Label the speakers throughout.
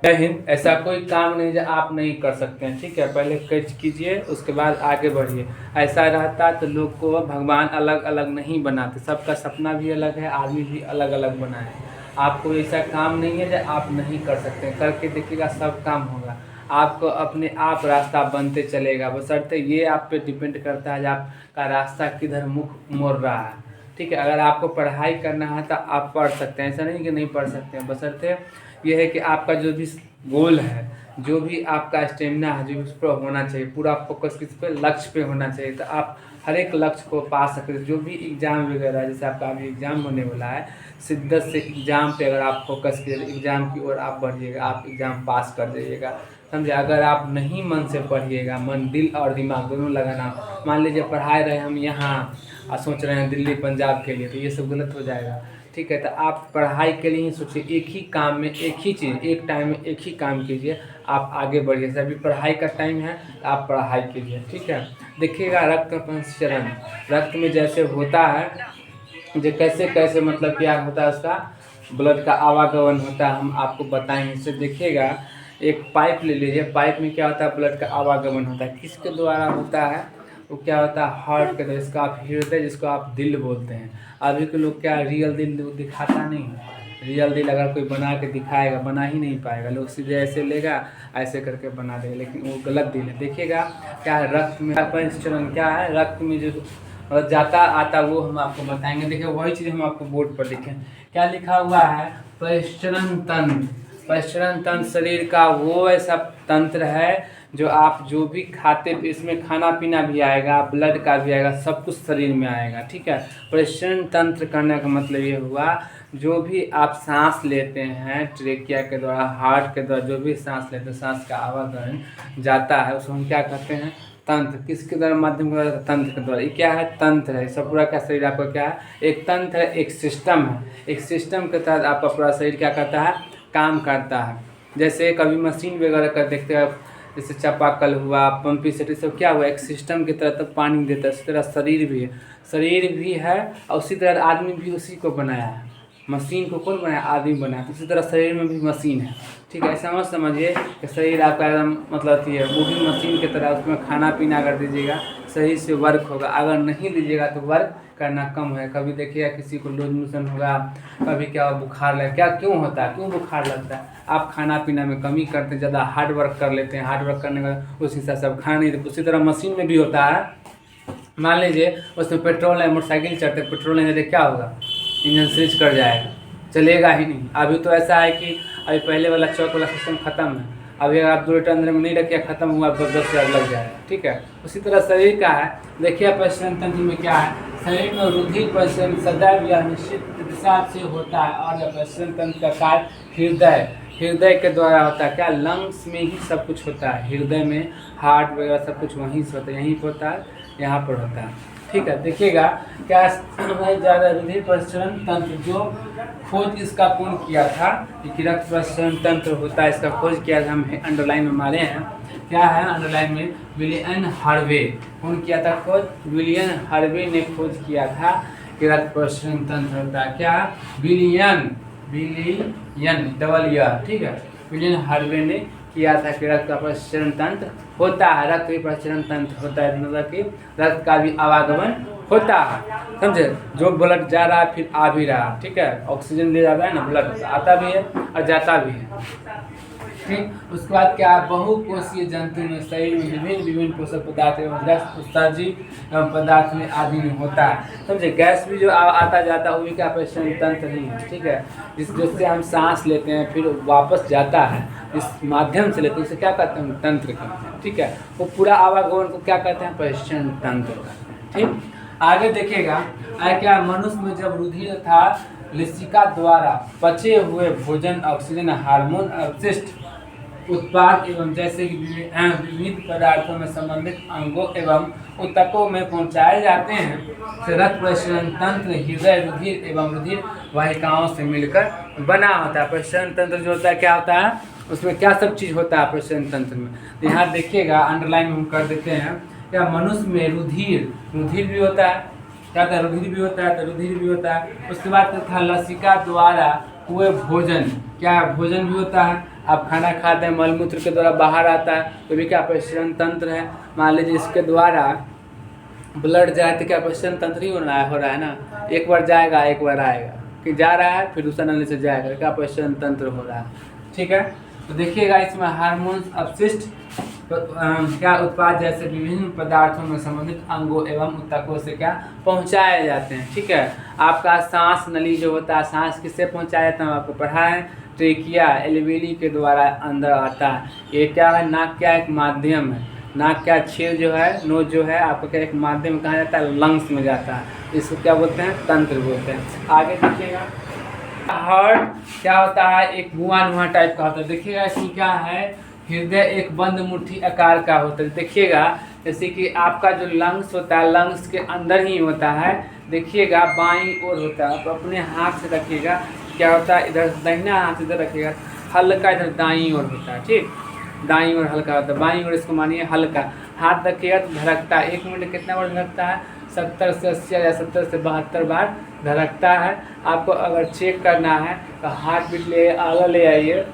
Speaker 1: जय हिंद। ऐसा कोई काम नहीं जो आप नहीं कर सकते हैं, ठीक है। पहले कर्ज कीजिए, उसके बाद आगे बढ़िए। ऐसा रहता तो लोग को भगवान अलग अलग नहीं बनाते, सबका सपना भी अलग है, आदमी भी अलग अलग बना है। आपको ऐसा काम नहीं है जो आप नहीं कर सकते, करके देखिएगा सब काम होगा। आपको अपने आप रास्ता बनते चलेगा, बशर्ते ये आप पे डिपेंड करता है कि आपका रास्ता किधर मुख मोड़ रहा है, ठीक है। अगर आपको पढ़ाई करना है तो आप पढ़ सकते हैं, ऐसा नहीं कि नहीं पढ़ सकते हैं, बशर्ते ये है कि आपका जो भी गोल है, जो भी आपका स्टेमिना है, जो भी उस पर होना चाहिए, पूरा फोकस किस पे, लक्ष्य पे होना चाहिए, तो आप हर एक लक्ष्य को पा सकते हैं। जो भी एग्ज़ाम वगैरह, जैसे आपका अभी एग्ज़ाम होने वाला है, शिद्दत से एग्ज़ाम पे अगर आप फोकस कीजिए, एग्ज़ाम की ओर आप बढ़िएगा, आप एग्ज़ाम पास कर जाइएगा, समझे। अगर आप नहीं मन से पढ़िएगा, मन, दिल और दिमाग दोनों लगाना, मान लीजिए पढ़ाए रहे हम यहाँ और सोच रहे हैं दिल्ली पंजाब के लिए, तो ये सब गलत हो जाएगा, ठीक है। तो आप पढ़ाई के लिए ही सोचिए, एक ही काम में एक ही चीज़, एक टाइम में एक ही काम कीजिए, आप आगे बढ़िए। अभी पढ़ाई का टाइम है, आप पढ़ाई कीजिए, ठीक है। देखिएगा रक्त परिसरण, रक्त में जैसे होता है, जो कैसे कैसे मतलब क्या होता है, उसका ब्लड का आवागमन होता है, हम आपको बताएंगे। इससे देखिएगा, एक पाइप ले लीजिए, पाइप में क्या होता है, ब्लड का आवागमन होता है, किसके द्वारा होता है, वो क्या होता है, हार्ट के द्वारा। इसका आप हृदय, जिसको आप दिल बोलते हैं। अभी के लोग क्या रियल दिल दिखाता नहीं है, रियल दिल अगर कोई बना के दिखाएगा, बना ही नहीं पाएगा, लोग सीधे ऐसे लेगा, ऐसे करके बना देगा, लेकिन वो गलत दिल है। देखिएगा क्या है, रक्त में परिसरण क्या है, रक्त में जो जाता आता वो हम आपको बताएंगे। देखिए वही चीज़ हम आपको बोर्ड पर लिखें, क्या लिखा हुआ है, परिसरण तंत्र। परिसरण तंत्र शरीर का वो ऐसा तंत्र है जो आप जो भी खाते, इसमें खाना पीना भी आएगा, ब्लड का भी आएगा, सब कुछ शरीर में आएगा, ठीक है। परिसरण तंत्र करने का मतलब ये हुआ, जो भी आप सांस लेते हैं ट्रेकिया के द्वारा, हार्ट के द्वारा, जो भी सांस लेते हैं, सांस का आवागमन जाता है, उसको हम क्या कहते हैं, तंत्र। किसके द्वारा, माध्यम के द्वारा, तंत्र के द्वारा। ये क्या है, तंत्र है। सब पूरा क्या शरीर आपका क्या है, एक तंत्र है, एक सिस्टम है। एक सिस्टम के तहत आपका पूरा शरीर क्या करता है, काम करता है। जैसे कभी मशीन वगैरह का देखते हैं, जैसे चापाकल हुआ, पंपी सेट, सब क्या हुआ, एक सिस्टम की तरह तब पानी देता है। उसी तरह शरीर भी है, शरीर भी है, और उसी तरह आदमी भी उसी को बनाया है। मशीन को कौन बनाया, आदमी बनाया। तो उसी तरह शरीर में भी मशीन है, ठीक है। ऐसा मत समझिए कि शरीर आपका एकदम मतलब है, वो भी मशीन की तरह, उसमें खाना पीना अगर दीजिएगा सही से वर्क होगा, अगर नहीं दीजिएगा तो वर्क करना कम है। कभी देखिएगा किसी को लूज मोशन होगा, कभी क्या बुखार लगे, क्या क्यों होता है, क्यों बुखार लगता है, आप खाना पीना में कमी करते हैं, ज़्यादा हार्ड वर्क कर लेते हैं, हार्ड वर्क करने का उस हिसाब से आप खाना नहीं देते। उसी तरह मशीन में भी होता है, मान लीजिए उसमें पेट्रोल है, मोटरसाइकिल चढ़ते, पेट्रोल नहीं देते, क्या होगा, इंजन स्विच कर जाएगा, चलेगा ही नहीं। अभी तो ऐसा है कि अभी पहले वाला चौक वाला सिस्टम खत्म है, अभी अगर आप 2 लीटर अंदर में नहीं रखिए, खत्म हुआ तो 10,000 लग जाएगा, ठीक है। उसी तरह शरीर का है, देखिए परिसरण तंत्र में क्या है, शरीर में रुधिर परिसरण सदैव या निश्चित दिशा से होता है, और परिसरण तंत्र का कार्य हृदय, हृदय के द्वारा होता है। क्या, लंग्स में ही सब कुछ होता है, हृदय में हार्ट वगैरह सब कुछ वहीं से होता है, यहीं पर होता है, यहाँ पर होता है, ठीक है। देखिएगा क्या ज़्यादा रुधिर परिसरण तंत्र, जो खोज इसका कौन किया था, कि रक्त परिसरण तंत्र होता है, इसका खोज किया था, हम अंडरलाइन में मारे हैं, क्या है अंडरलाइन में, विलियम हार्वे। कौन किया था खोज, विलियम हार्वे ने खोज किया था कि रक्त परिसरण तंत्र होता है। क्या, विलियम डबल ईयर, ठीक है, विलियम हार्वे ने किया था कि रक्त का परिसरण तंत्र होता है, रक्त का परिसरण तंत्र होता है, मतलब कि रक्त का भी आवागमन होता है, समझे। जो ब्लड जा रहा है फिर आ भी रहा है, ठीक है, ऑक्सीजन ले जाता है ना, ब्लड आता भी है और जाता भी है, ठीक। उसके बाद क्या, बहुकोषीय जंतु में शरीर में विभिन्न विभिन्न पोषक पदार्थ एवं गैस उत्सर्जित एवं पदार्थ में आदि में होता है, समझे। गैस भी जो आता जाता है वो भी क्या, परिसरण तंत्र नहीं है, ठीक है। जिससे हम सांस लेते हैं फिर वापस जाता है, इस माध्यम से लेते हैं, उसे क्या कहते हैं, तंत्र कहते हैं, ठीक है। वो पूरा आवागमन को क्या कहते हैं, परिसरण तंत्र कहते हैं, ठीक। आगे देखिएगा, क्या मनुष्य में जब रुधिर था लसिका द्वारा पचे हुए भोजन, ऑक्सीजन, हार्मोन, अवशिष्ट उत्पाद एवं जैसे कि विविध पदार्थों में संबंधित अंगों एवं ऊतकों में पहुंचाए जाते हैं, से रक्त परिसरण तंत्र हृदय, रुधिर एवं रुधिर वाहिकाओं से मिलकर बना होता है। परिसरण तंत्र जो होता है क्या होता है, उसमें क्या सब चीज़ होता है परिसरण तंत्र में, तो यहाँ देखिएगा अंडरलाइन में हम कर देते हैं। क्या, मनुष्य में रुधिर भी होता है, क्या होता है, रुधिर भी होता है, तो रुधिर भी होता है। उसके बाद था लसिका द्वारा हुए भोजन, क्या है, भोजन भी होता है, आप खाना खाते हैं मलमूत्र के द्वारा बाहर आता है, तो भी क्या प्रसरण तंत्र है। मान लीजिए इसके द्वारा ब्लड जाए तो क्या प्रसरण तंत्र ही हो रहा है ना, एक बार जाएगा एक बार आएगा, कि जा रहा है फिर दूसरा नली से जाएगा, क्या प्रसरण तंत्र हो रहा है। ठीक है, तो देखिएगा इसमें हार्मोन्स अपशिष्ट क्या उत्पाद जैसे विभिन्न पदार्थों में संबंधित अंगों एवं ऊतकों से क्या पहुंचाए जाते हैं। ठीक है, आपका सांस नली जो होता है, सांस किससे पहुंचाया जाता है आपको पढ़ा है, ट्रेकिया एल्वेली के द्वारा अंदर आता है। ये क्या है, नाक क्या एक माध्यम है, नाक क्या छेद जो है, नोज जो है आपको क्या एक माध्यम कहा जाता है, लंग्स में जाता है, इसको क्या बोलते हैं, तंत्र बोलते हैं। आगे देखिएगा हार्ट क्या होता है, एक मुआ टाइप का होता है। देखिएगा इसमें क्या है, हृदय एक बंद मुट्ठी आकार का होता है। देखिएगा जैसे कि आपका जो लंग्स होता है, लंग्स के अंदर ही होता है। देखिएगा बाईं ओर होता है, तो अपने हाथ से रखिएगा, क्या होता है इधर दाहिना हाथ इधर रखिएगा, हल्का इधर दाईं ओर होता है। ठीक, दाईं ओर हल्का होता है, बाईं ओर इसको मानिए हल्का, हाथ रखिएगा तो धड़कता है। 1 मिनट कितना बार धड़कता है, 70 से 80 या 70 से 72 बार धड़कता है। आपको अगर चेक करना है तो हार्ट बीट ले आगे ले आइए,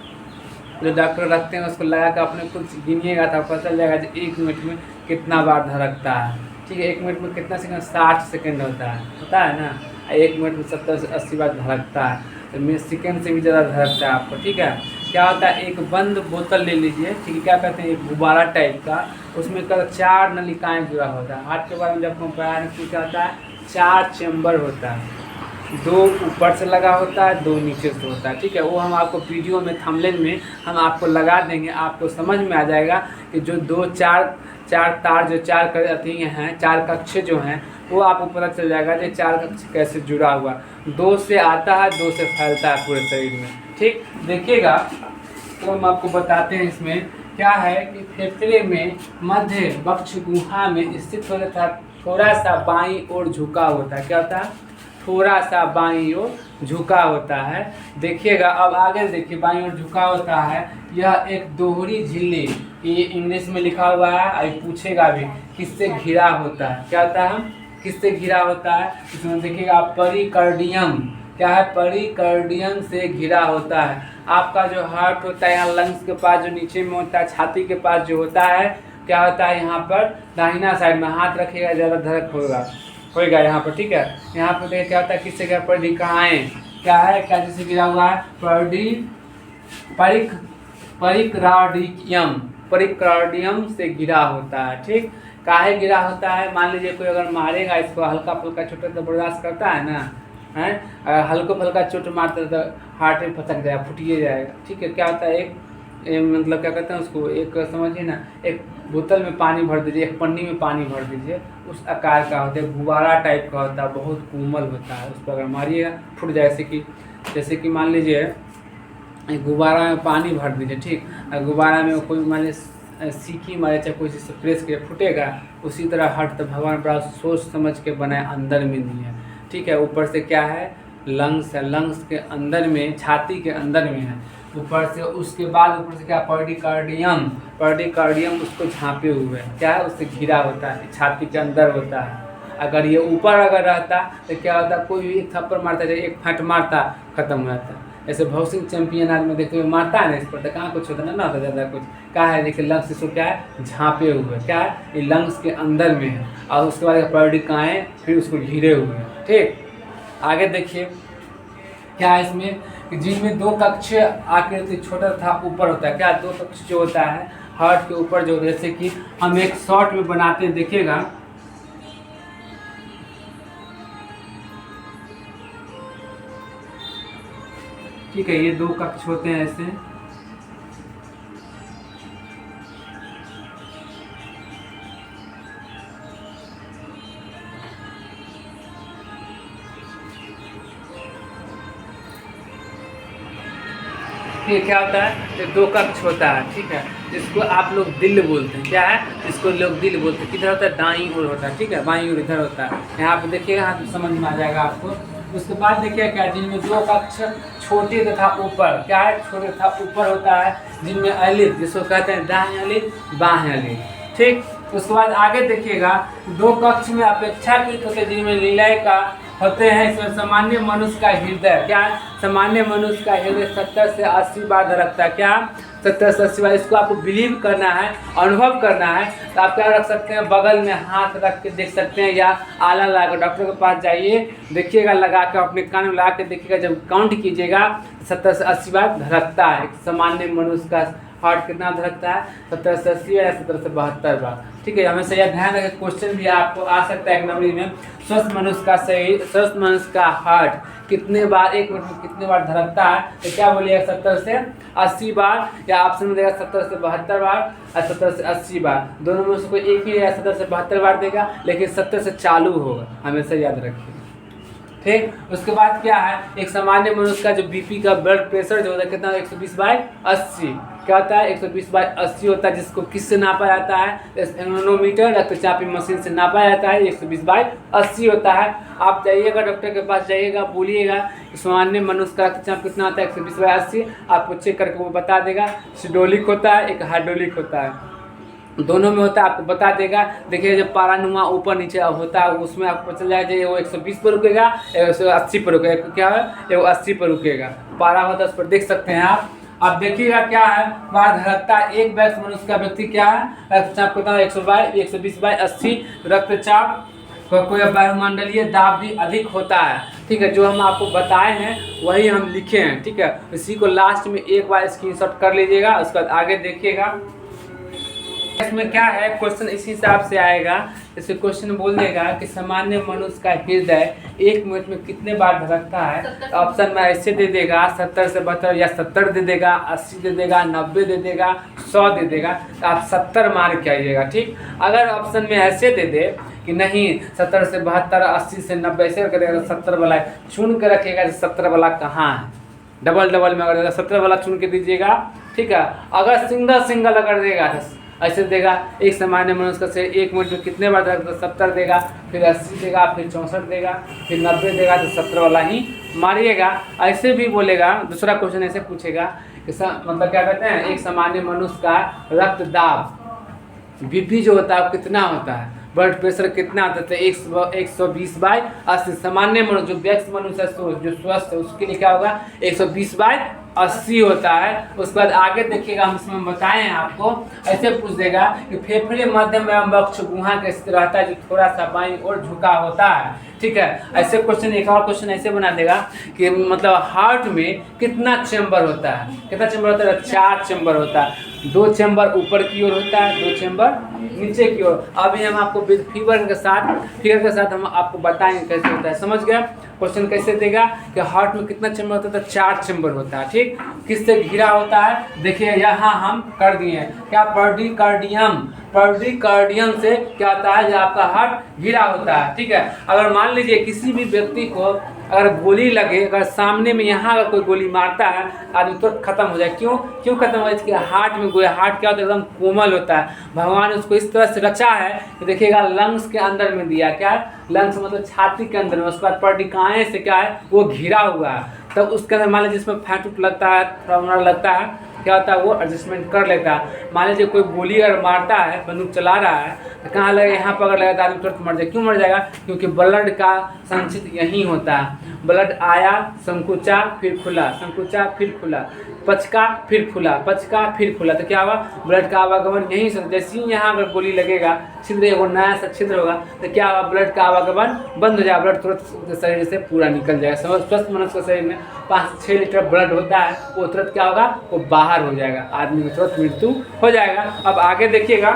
Speaker 1: जो डॉक्टर रखते हैं उसको लगा कर अपने कुछ गिनिएगा तो पता चल जाएगा कि 1 मिनट में कितना बार धड़कता है। ठीक है, 1 मिनट में कितना सेकंड, 60 सेकंड होता है ना, 1 मिनट में 70 से 80 बार धड़कता है, तो सेकंड से भी ज़्यादा धड़कता है आपको। ठीक है, क्या होता है, एक बंद बोतल ले लीजिए, ठीक है, क्या कहते हैं एक गुब्बारा टाइप का, उसमें कर 4 नलिकाएँ जुड़ा होता है। हार्ट के बारे में जब हम पढ़ा है क्या होता है, 4 चैम्बर होता है, 2 ऊपर से लगा होता है, 2 नीचे से होता है। ठीक है, वो हम आपको वीडियो में थंबनेल में हम आपको लगा देंगे, आपको समझ में आ जाएगा कि जो 4 तार जो 4 अथी हैं, 4 कक्ष जो हैं, वो आपको पता चल जाएगा कि 4 कक्ष कैसे जुड़ा हुआ, 2 से आता है 2 से फैलता है पूरे शरीर में। ठीक, देखिएगा तो हम आपको बताते हैं इसमें क्या है कि फेफड़े में मध्य वक्ष गुहा में स्थित होता है, थोड़ा सा बाईं ओर झुका होता है। क्या होता है, थोड़ा सा बाईं ओर झुका होता है। देखिएगा अब आगे देखिए, बाईं ओर झुका होता है, यह एक दोहरी झिल्ली, ये इंग्लिश में लिखा हुआ है, अभी पूछेगा भी किससे घिरा होता है। क्या होता है, किससे घिरा होता है, इसमें देखिएगा परिकार्डियम, क्या है, परिकार्डियम से घिरा होता है। आपका जो हार्ट होता है यहाँ लंग्स के पास जो नीचे में होता है, छाती के पास जो होता है, क्या होता है यहाँ पर दाहिना साइड में हाथ रखिएगा ज़्यादा धड़क होएगा यहाँ पर। ठीक है, यहाँ पर देखिए क्या होता है, किससे क्या परिकाएँ, क्या है, क्या जैसे गिरा हुआ है, परिकार्डियम से गिरा होता है। ठीक, काहे गिरा होता है, मान लीजिए कोई अगर मारेगा इसको, हल्का फुल्का चोट तो बर्दाश्त करता है ना, है, अगर हल्का फुल्का चोट मारता है तो हार्ट में फटक जाएगा, फुटिए जाएगा। ठीक है, क्या होता है, एक मतलब क्या कहते हैं उसको, एक समझिए ना, एक बोतल में पानी भर दीजिए, एक पन्नी में पानी भर दीजिए, उस आकार का होता है, गुब्बारा टाइप का होता है, बहुत कोमल होता है, उस पर अगर मारिएगा फूट जाए। जैसे कि मान लीजिए एक गुब्बारा में पानी भर दीजिए, ठीक, और गुब्बारा में कोई मान लीजिए सीखी मारे चाहे कोई चीज़ प्रेस के फूटेगा, उसी तरह हार्ट तो भगवान बड़ा सोच समझ के बनाए, अंदर में नहीं है। ठीक है, ऊपर से क्या है, लंग्स है, लंग्स के अंदर में, छाती के अंदर में है ऊपर से, उसके बाद ऊपर से क्या, परिकार्डियम उसको झाँपे हुए है, क्या है, उससे घिरा होता है, छाती के अंदर होता है। अगर ये ऊपर अगर रहता तो क्या होता, कोई भी एक थप्पड़ मारता, एक फट मारता, खत्म हो जाता। ऐसे बॉक्सिंग चैंपियन आदमी देखते हुए मारता है ना इस पर, तो कहाँ कुछ होता ना होता ज़्यादा कुछ, क्या है, देखिए लंग्स इसको क्या है, झाँपे हुए, क्या है, ये लंग्स के अंदर में है, और उसके बाद परिकाएँ फिर उसको घिरे हुए हैं। ठीक, आगे देखिए क्या है इसमें, जिनमें 2 कक्ष आकृति छोटा था ऊपर होता है। क्या 2 कक्ष जो होता है हार्ट के ऊपर जो, जैसे कि हम एक शॉर्ट में बनाते हैं, देखिएगा ठीक है, ये 2 कक्ष होते हैं ऐसे, ये क्या होता है, ये 2 कक्ष होता है। ठीक है, जिसको आप लोग दिल बोलते हैं, क्या है, इसको लोग दिल बोलते हैं। किधर होता है, दाईं ओर होता है। ठीक है, बाईं ओर इधर होता है, यहाँ पे देखिएगा, यहाँ पे समझ में आ जाएगा आपको। उसके बाद देखिए क्या, जिनमें 2 कक्ष छोटे तथा ऊपर, क्या है, छोटे तथा ऊपर होता है, जिनमें अलित, जिसको कहते हैं दाएं अलित बाएं अलित। ठीक, उसके बाद आगे देखिएगा 2 कक्ष में अपेक्षाकृत होते हैं, जिनमें लीलय का होते हैं। इसमें सामान्य मनुष्य का हृदय क्या है, सामान्य मनुष्य का हृदय 70 से 80 बार धड़कता है। क्या 70 से 80 बार। इसको आपको बिलीव करना है, अनुभव करना है, तो आप क्या रख सकते हैं, बगल में हाथ रख के देख सकते हैं, या आला लगा कर डॉक्टर के पास जाइए, देखिएगा, लगा कर अपने कान में लगा के देखिएगा, जब काउंट कीजिएगा 70 से 80 बार धड़कता है। सामान्य मनुष्य का हार्ट कितना धड़कता है, 70 से 80 या 70 से 72 बार। ठीक है, हमेशा यह ध्यान रखें, क्वेश्चन भी आपको आ सकता है एग्जाम में, स्वस्थ मनुष्य का सही, स्वस्थ मनुष्य का हार्ट कितने बार, एक मिनट में कितने बार धड़कता है, तो क्या बोलिएगा, 70 से 80 बार, या ऑप्शन में देगा 70 से 72 बार और 70 से 80 बार। दोनों में से कोई एक ही 70 से 72 बार देगा, लेकिन 70 से चालू होगा, हमेशा याद रखिए। ठीक, उसके बाद क्या है, एक सामान्य मनुष्य का जो बीपी का ब्लड प्रेशर जो होता है कितना, 120/80 क्या होता है, 120/80 होता है, जिसको किससे नापा जाता है, एनोमीटर रक्तचापी मशीन से नापा जाता है, 120/80 होता है। आप जाइएगा डॉक्टर के पास जाइएगा, बोलिएगा कि सामान्य मनुष्य का रक्तचाप कितना होता है, 120/80, आपको चेक करके वो बता देगा। सिडोलिक होता है, एक हाइड्रोलिक होता है, दोनों में होता है, आपको बता देगा। देखिए जब पारानुमा ऊपर नीचे होता है, उसमें आपको पता चल जाएगा वो 120 पर रुकेगा, 180 पर रुकेगा, क्या है, वो 80 पर रुकेगा, पारा होता है, उस पर देख सकते हैं आप। अब देखिएगा क्या है, वहाँ धड़कता है एक वयस्क मनुष्य का व्यक्ति क्या है, रक्तचाप कितना है, 120/80 रक्तचाप। कोई वायुमंडलीय दाब भी अधिक होता है। ठीक है, जो हम आपको बताए हैं वही हम लिखे हैं। ठीक है, इसी को लास्ट में एक बार स्क्रीनशॉट कर लीजिएगा, उसके बाद आगे देखिएगा। इसमें क्या है, क्वेश्चन इसी हिसाब से आएगा। इसे क्वेश्चन बोल देगा कि सामान्य मनुष्य का हृदय 1 मिनट में कितने बार धड़कता है, तो ऑप्शन में ऐसे दे देगा, 70 से 72 या 70 दे देगा, 80 दे देगा, 90 दे देगा, 100 दे देगा, तो आप 70 मार्क कीजिएगा। ठीक, अगर ऑप्शन में ऐसे दे दे कि नहीं 70 से 72, 80 से 90 ऐसे करेगा, 70 वाला चुन के रखिएगा, 70 वाला कहाँ है, डबल में अगर 70 वाला चुन के दीजिएगा। ठीक है, अगर सिंगल अगर देगा ऐसे देगा, एक सामान्य मनुष्य से 1 मिनट में कितने बार धड़कता, 70 देगा, फिर 80 देगा, फिर 64 देगा, फिर 90 देगा, तो 70 वाला ही मारिएगा। ऐसे भी बोलेगा, दूसरा क्वेश्चन ऐसे पूछेगा कि मतलब क्या कहते हैं, एक सामान्य मनुष्य का रक्तदाब बीपी जो होता है कितना होता है, ब्लड प्रेशर कितना आता है, 120/80। सामान्य मनुष्य जो वयस्क मनुष्य है जो स्वस्थ है उसके लिए क्या होगा, 120/80 होता है। उसके बाद आगे देखिएगा, हम इसमें बताए हैं आपको, ऐसे पूछ देगा कि फेफड़े मध्यम एवं वक्ष गुहा का स्थित रहता है, जो थोड़ा सा बाईं ओर झुका होता है। ठीक है, ऐसे क्वेश्चन, एक और क्वेश्चन ऐसे बना देगा कि मतलब हार्ट में कितना चैम्बर होता है, कितना चैम्बर होता है, 4 चैम्बर होता है, 2 चैम्बर ऊपर की ओर होता है, 2 चैम्बर नीचे की ओर। अभी हम आपको फिगर के साथ हम आपको बताएंगे कैसे होता है, समझ गया। क्वेश्चन कैसे देगा कि हार्ट में कितना चैम्बर होता है, तो 4 चैम्बर होता है। ठीक, किससे घिरा होता है, देखिए यहाँ हम कर दिए क्या, पर्डिकार्डियम से क्या होता है, जो आपका हार्ट घिरा होता है। ठीक है, अगर मान लीजिए किसी भी व्यक्ति को अगर गोली लगे, अगर सामने में यहाँ अगर कोई गोली मारता है, आदमी तुरंत खत्म हो जाए। क्यों खत्म हो जाए, हार्ट में गोली, हार्ट क्या होता है, एकदम कोमल होता है, भगवान ने उसको इस तरह से रचा है कि देखिएगा लंग्स के अंदर में दिया, क्या है, लंग्स मतलब छाती के अंदर में, उसके बाद पर्डिकाएँ से क्या है वो घिरा हुआ है, तब उसके अंदर मान लीजिए जिसमें फैट लगता है, थोड़ा लगता है, क्या होता है वो एडजस्टमेंट कर लेता है। मान लीजिए कोई गोली अगर मारता है, बंदूक चला रहा है, तो कहाँ लगे, यहाँ पर अगर लगा तो आदमी तुरंत मर जाए। क्यों मर जाएगा, क्योंकि ब्लड का संचित यहीं होता है। ब्लड आया, संकुचा, फिर खुला, संकुचा, फिर खुला, पचका, फिर खुला, पचका, फिर खुला, तो क्या हुआ, ब्लड का आवागमन यहीं से। जैसे ही यहाँ अगर गोली लगेगा, छिद्र एगो नया सा छिद्र होगा, तो क्या हुआ, ब्लड का आवागमन बंद हो जाएगा, ब्लड तुरंत शरीर से पूरा निकल जाएगा। स्वस्थ मनुष्य के शरीर में 5-6 लीटर ब्लड होता है, वो तुरंत क्या होगा, वो बाहर हो जाएगा, आदमी की तुरंत मृत्यु हो जाएगा। अब आगे देखिएगा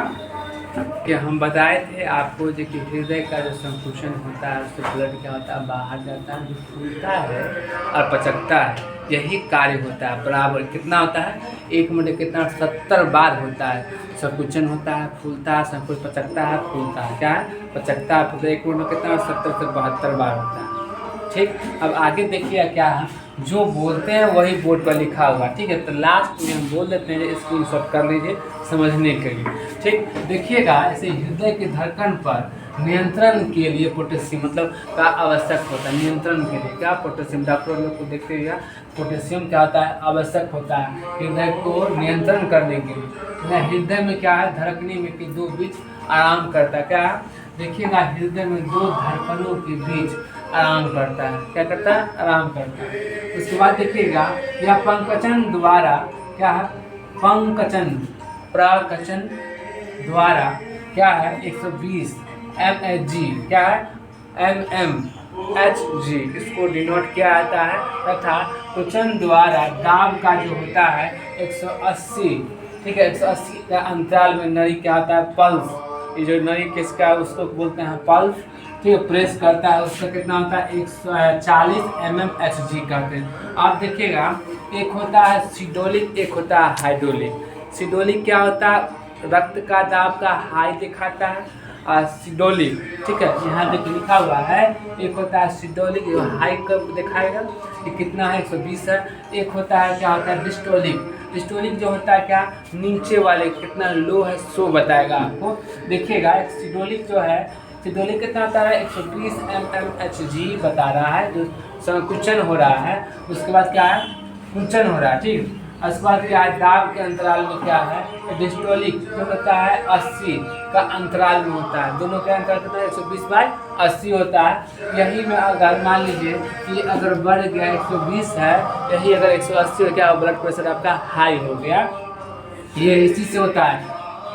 Speaker 1: कि हम बताए थे आपको जो कि हृदय का जो संकुचन होता है, उससे ब्लड क्या होता है, बाहर जाता है, जो फूलता है और पचकता है, यही कार्य होता है। बराबर कितना होता है, 1 मिनट कितना, 70 बार होता है। संकुचन होता है, फूलता है, संकुच, पचकता है, फूलता है, क्या है, पचकता है, फूलता है। 1 मिनट में कितना, 70 से 72 बार होता है। ठीक, अब आगे देखिए क्या है, जो बोलते हैं वही बोर्ड पर लिखा हुआ। ठीक है, तो लास्ट में हम बोल देते हैं, स्क्रीनशॉट कर लीजिए समझने के लिए। ठीक, देखिएगा ऐसे हृदय की धड़कन पर नियंत्रण के लिए पोटेशियम मतलब का आवश्यक होता है। नियंत्रण के लिए क्या, पोटेशियम, डॉक्टर लोग को देखते हुए पोटेशियम क्या होता है, आवश्यक होता है हृदय को नियंत्रण करने के लिए। हृदय में क्या है, धड़कने में के 2 बीच आराम करता है। क्या देखिएगा, हृदय में 2 धड़कनों के बीच आराम करता है। क्या करता है? आराम करता है। उसके बाद देखिएगा यह पंकचन द्वारा क्या है? पंकचन प्रकचन द्वारा क्या है? 120 mHg क्या है? mmHg इसको डिनोट किया जाता है। तथा कुचन द्वारा दाब का जो होता है 180, ठीक है, 180 का अंतराल में नली क्या होता है? पल्स। ये जो नली किसका है उसको बोलते हैं पल्स, ठीक है, प्रेस करता है उसका कितना होता है? 140 mmHg कहते हैं। आप देखिएगा एक होता है सिडोलिक, एक होता है हाइड्रोलिक। सिडोलिक क्या होता है? रक्त का दाब का हाई दिखाता है। और सिडोलिक, ठीक है, यहाँ देखिए लिखा हुआ है, एक होता है सिडोलिक जो हाई कब दिखाएगा कि कितना है? 120 है। एक होता है क्या होता है? डिस्टोलिक। डिस्टोलिक जो होता है क्या? नीचे वाले कितना लो है सो बताएगा आपको। देखिएगा एक सिडोलिक जो है, सिडोलिक कितना होता है? 120 mmHg बता रहा है जो संकुचन हो रहा है। उसके बाद क्या है? कुंचन हो रहा है, ठीक। उसके बाद क्या है? दाब के अंतराल में क्या है? डिस्टोलिक जो होता है 80 का अंतराल में होता है। दोनों का अंतराल कितना है? 120/80 होता है। यही में अगर मान लीजिए कि अगर बढ़ गया 120 है, यही अगर 180 हो गया, ब्लड प्रेशर आपका हाई हो गया। ये इसी से होता है,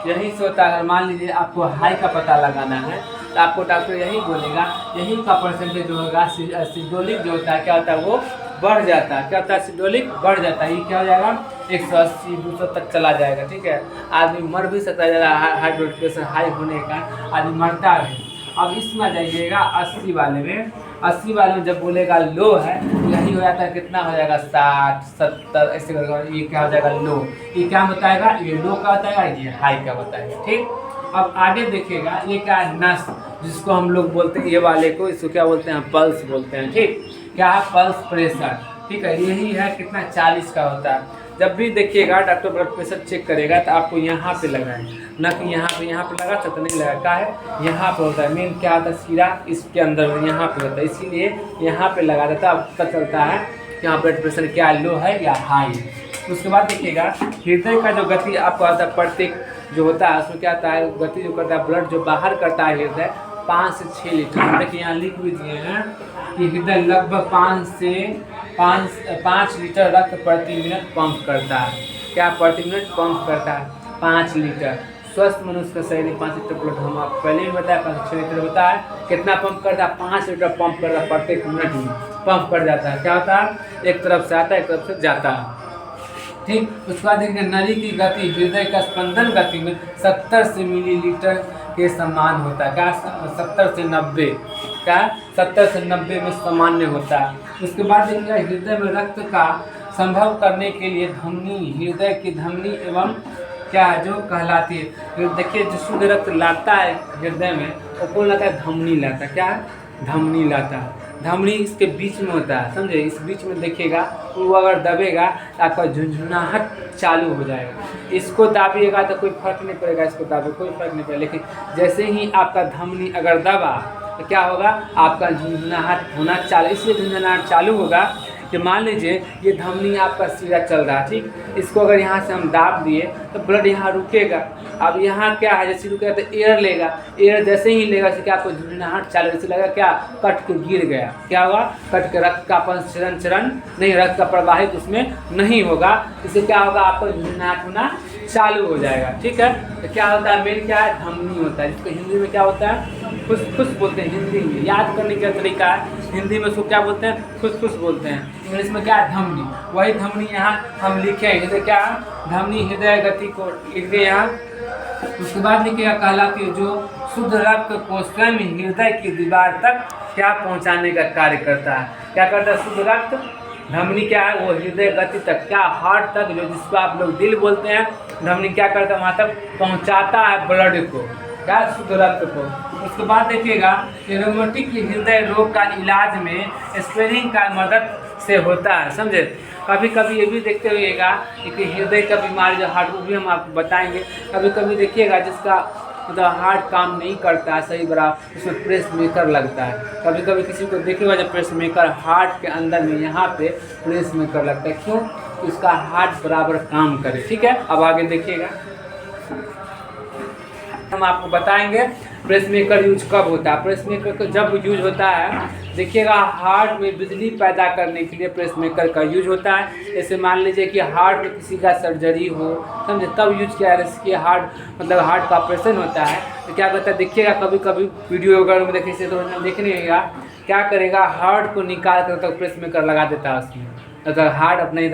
Speaker 1: यही से होता है। अगर मान लीजिए आपको हाई का पता लगाना है तो आपको डॉक्टर यही बोलेगा, यही का परसेंटेज जो होगा सिडोलिक जो होता है क्या होता है? वो बढ़ जाता है। क्या होता है? सिडोलिक बढ़ जाता है। ये क्या हो जाएगा? 180 200 तक चला जाएगा, ठीक है। आदमी मर भी सकता है, ज़्यादा हाई ब्लड प्रेशर हाई होने का आदमी मरता है। अब इसमें जाइएगा 80 वाले में। 80 वाले में जब बोलेगा लो है, यही हो जाता है कितना हो जाएगा? 60 70 ऐसे करके। ये क्या हो जाएगा? लो। ये क्या बताएगा? ये लो का बताएगा, ये हाई का बताएगा, ठीक। अब आगे देखिएगा ये क्या है? नस, जिसको हम लोग बोलते हैं ये वाले को, इसको क्या बोलते हैं? पल्स बोलते हैं, ठीक। क्या है? पल्स प्रेशर, ठीक है। यही है कितना? 40 का होता है। जब भी देखिएगा डॉक्टर ब्लड प्रेशर चेक करेगा तो आपको यहाँ पे लगाएं, ना कि यहाँ पे लगा सकते नहीं लगा। क्या है? यहाँ पे होता है मेन। क्या होता है? सीरा इसके अंदर यहाँ पे होता है, इसीलिए यहाँ पे लगा देता है। पता चलता है कि यहाँ ब्लड प्रेशर क्या लो है या हाई। उसके बाद देखिएगा हृदय का जो गति आपको आता है प्रत्येक जो होता है उसमें क्या आता है? गति जो करता है ब्लड जो बाहर करता है हृदय 5 से 6 लीटर। देखिए यहाँ लिख लीजिए हैं कि हृदय लगभग 5 लीटर रक्त प्रति मिनट पंप करता है। क्या प्रति मिनट पंप करता है? 5 लीटर। स्वस्थ मनुष्य का शरीर 5 लीटर ब्लड, हम आपको पहले भी बताया 5 से 6 लीटर होता है। कितना पंप करता है? 5 लीटर पंप करता है प्रत्येक मिनट में पंप कर जाता है। क्या होता है? एक तरफ से आता है, एक तरफ से जाता है, ठीक। उसके बाद देखिए नली की गति हृदय का स्पंदन गति में 70 से मिलीलीटर के समान होता है। क्या? 70 से 90, क्या 70 से 90 में सामान्य होता है। उसके बाद देखिए हृदय में रक्त का संभव करने के लिए धमनी, हृदय की धमनी एवं क्या है जो कहलाती है। देखिए जो शुद्ध रक्त लाता है हृदय में वो कौन लाता है? धमनी लाता है। क्या है? धमनी लाता है। धमनी इसके बीच में होता है, समझे। इस बीच में देखिएगा वो अगर दबेगा तो आपका झुंझुनाहट चालू हो जाएगा। इसको दाबिएगा तो कोई फर्क नहीं पड़ेगा, इसको दाबे कोई फर्क नहीं पड़ेगा। लेकिन जैसे ही आपका धमनी अगर दबा तो क्या होगा? आपका झुंझुनाहट होना चालू। इसलिए झुंझुनाहट चालू होगा कि मान लीजिए ये धमनी आपका सीधा चल रहा है, ठीक। इसको अगर यहाँ से हम दाब दिए तो ब्लड यहाँ रुकेगा। अब यहाँ क्या है? जैसे रुकेगा तो एयर लेगा, एयर जैसे ही लेगा तो क्या आपको झुंझुनाहट चालू, जैसे लगा क्या कट के गिर गया। क्या होगा? कट के रक्त का चरण नहीं, रक्त का प्रवाहित उसमें नहीं होगा। इससे क्या होगा? आपको झुंझुनाहट होना चालू हो जाएगा, ठीक है। तो क्या होता है? मेन क्या है? धमनी होता है, जिसको हिंदी में क्या होता है? फुसफुस बोलते हैं। हिंदी में याद करने का तरीका है, हिंदी में उसको क्या बोलते हैं? फुसफुस बोलते हैं। इंग्लिश में क्या है? धमनी। वही धमनी यहाँ हम लिखे हैं, जैसे क्या धमनी हृदय गति को लिख दिए यहाँ। उसके बाद लिखिएगा कहलाती है जो शुद्ध रक्त को स्वयं हृदय की दीवार तक क्या पहुँचाने का कार्य करता है। क्या करता है? शुद्ध रक्त धमनी क्या है? वो हृदय गति तक, क्या हार्ट तक, जो जिसको आप लोग दिल बोलते हैं, धमनी क्या करता है? वहाँ तक पहुँचाता है ब्लड को, क्या शुद्ध रक्त को। उसके बाद देखिएगा रोमेटिक हृदय रोग का इलाज में स्प्रेनिंग का मदद से होता है, समझे। कभी कभी ये भी देखते हुएगा कि हृदय का बीमारी जो हार्ट, वो भी हम आपको बताएंगे। कभी कभी देखिएगा जिसका मतलब हार्ट काम नहीं करता है सही बराबर, उसमें प्रेस मेकर लगता है। कभी कभी किसी को देखेगा जब प्रेस मेकर हार्ट के अंदर में यहाँ पे प्रेस मेकर लगता है, क्यों? तो उसका हार्ट बराबर काम करे, ठीक है। अब आगे देखिएगा हम आपको बताएंगे प्रेस मेकर यूज कब होता है। प्रेस मेकर जब यूज होता है देखिएगा हार्ट में बिजली पैदा करने के लिए पेसमेकर का यूज होता है। जैसे मान लीजिए कि हार्ट में किसी का सर्जरी हो, समझे, तब यूज किया जाता है। इसके हार्ट मतलब हार्ट का ऑपरेशन होता है तो क्या करता है, देखिएगा कभी कभी वीडियो वगैरह में देखने से तो देखने क्या करेगा, हार्ट को निकाल कर तक पेसमेकर लगा देता है उसमें, अगर हार्ट अपने इधर